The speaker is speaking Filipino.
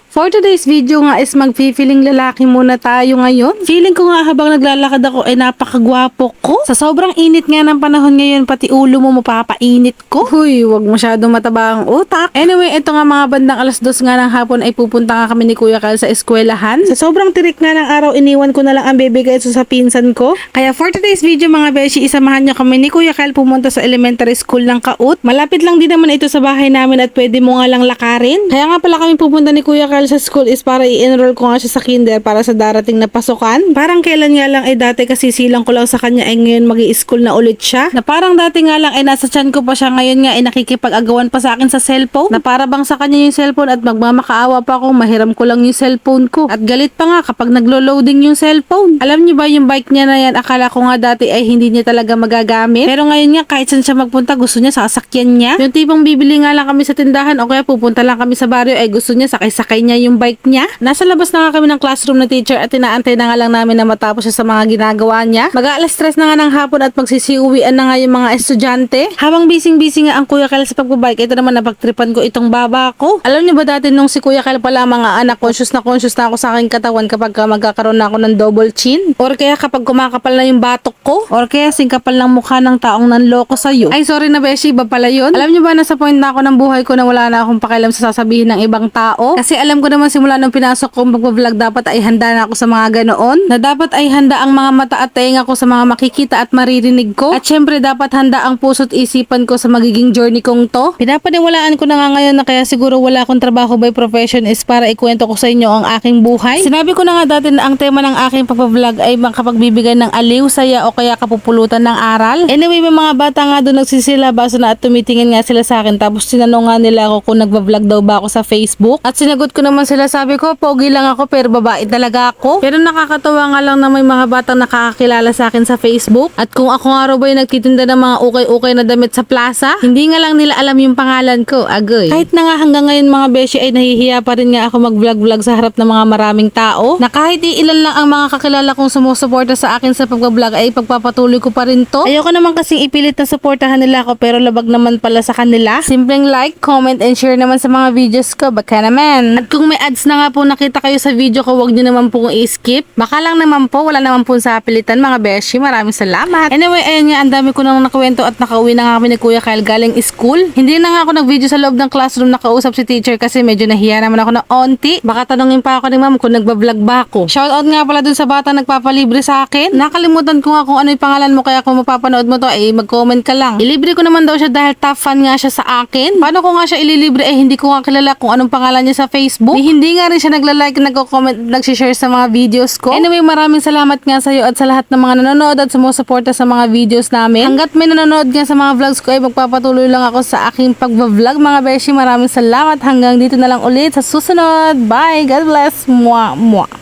For today's video nga is magfi-feeling lalaki muna tayo ngayon. Feeling ko nga habang naglalakad ako ay napakagwapo ko. Sa sobrang init nga ng panahon ngayon, pati ulo mo mapapainit ko. Huy, wag masyadong mataba ang utak. Anyway, ito nga mga bandang 2:00 nga ng hapon ay pupunta nga kami ni Kuya Kyle sa eskwelahan. Sa sobrang tirik nga ng araw, iniwan ko na lang ang bibigay ito sa pinsan ko. Kaya for today's video mga beshi, isamahan niyo kami ni Kuya Kyle pumunta sa elementary school ng Kaut. Malapit lang din naman ito sa bahay namin at pwede mo nga lang lakarin. Kaya nga pala kami pupunta ni Kuya Kyle sa school is para i-enroll ko nga siya sa kinder para sa darating na pasukan. Parang kailan nga lang ay dati kasi silang ko lang sa kanya ay ngayon magi-school na ulit siya. Na parang dati nga lang ay nasa tiyan ko pa siya, ngayon nga ay nakikipag-agawan pa sa akin sa cellphone. Na para bang sa kanya yung cellphone at magmamakaawa pa ako, mahiram ko lang yung cellphone ko. At galit pa nga kapag naglo-loading yung cellphone. Alam niyo ba yung bike niya na yan, akala ko nga dati ay hindi niya talaga magagamit. Pero ngayon nga kahit saan siya magpunta gusto niya sasakyan niya. Yung tipong bibili nga lang kami sa tindahan o kaya pupunta lang kami sa baryo ay gusto niya sakay-sakay niya yung bike niya. Nasa labas na nga kami ng classroom na teacher at inaantay na nga lang namin na matapos siya sa mga ginagawa niya. Mag-aalas stress na nga ng hapon at magsisiuwian na nga yung mga estudyante. Habang busy nga ang Kuya Kyle sa pagbabike, ito naman napagtripan ko itong baba ko. Alam niyo ba dati nung si Kuya Kyle pala mga anak, conscious na ako sa aking katawan kapag magkakaroon na ako ng double chin. Or kaya kapag kumakapal na yung batok ko. Or kaya singkapal ng mukha ng taong nanloko sa'yo. Ay sorry na beshi, iba pala yun. Alam niyo ba nasa point na ako ng buhay ko na wala na akong pakialam sa sasabihin ng ibang tao. Kasi alam ko naman simula nung pinasok kong pag-vlog dapat ay handa na ako sa mga ganoon. Na dapat ay handa ang mga mata at tenga ko sa mga makikita at maririnig ko. At syempre dapat handa ang puso't isipan ko sa magiging journey kong to. Pinapaniwalaan ko na nga ngayon na kaya siguro wala akong trabaho by profession is para ikwento ko sa inyo ang aking buhay. Sinabi ko na nga dati na ang tema ng aking pag-vlog ay makapagbibigay ng aliw, saya o kaya kapupulutan ng aral. Anyway, may mga bata nga doon nagsisilabasa na at tumitingin nga sila sa akin tapos tinanong nga nila ako kung nagva-vlog daw ba ako sa Facebook. At sinagot ko naman sila, sabi ko, pogi lang ako pero babae talaga ako. Pero nakakatawa nga lang na may mga batang nakakakilala sa akin sa Facebook. At kung ako nga raw ba yung nagtitinda ng mga ukay-ukay na damit sa plaza, hindi nga lang nila alam yung pangalan ko, agoy. Kahit na nga hanggang ngayon mga beshi ay nahihiya pa rin nga ako mag-vlog-vlog sa harap ng mga maraming tao. Na kahit ilan lang ang mga kakilala kong sumusuporta sa akin sa pag-vlog ay pagpapatuloy ko pa rin to. Ayoko naman kasing ipilit na suportahan nila ako pero labag naman pala sa kanila. Simpleng like, comment, and share naman sa mga videos ko, baka naman. At kung may ads na nga po nakita kayo sa video ko, huwag nyo naman pong i-skip. Baka lang naman po, wala naman po sa pilitan mga beshi. Maraming salamat. Anyway, ayun nga, ang dami ko nang nakwento at nakauwi na nga kami ni Kuya Kyle galing school. Hindi na nga ako nag-video sa loob ng classroom nakausap si teacher kasi medyo nahiya naman ako na onti. Baka tanungin pa ako ni ma'am kung nagba-vlog ba ako. Shoutout nga pala dun sa bata nagpapalibre sa akin. Nakalimutan ko nga kung ano yung pangalan mo kaya kung mapapanood mo to ay mag-comment ka lang. Ilibre ko naman daw siya dahil top fan nga siya sa akin. Paano ko nga siya ililibre eh hindi ko nga kilala kung anong pangalan niya sa Facebook. Hindi nga rin siya nagla-like, nagko-comment, nag-share sa mga videos ko. Anyway, maraming salamat nga sa iyo at sa lahat ng mga nanonood at sumusuporta sa mga videos namin. Hanggat may nanonood nga sa mga vlogs ko ay magpapatuloy lang ako sa aking pag-vlog mga beshi. Maraming salamat. Hanggang dito na lang ulit sa susunod. Bye! God bless! Mwah! Mwah!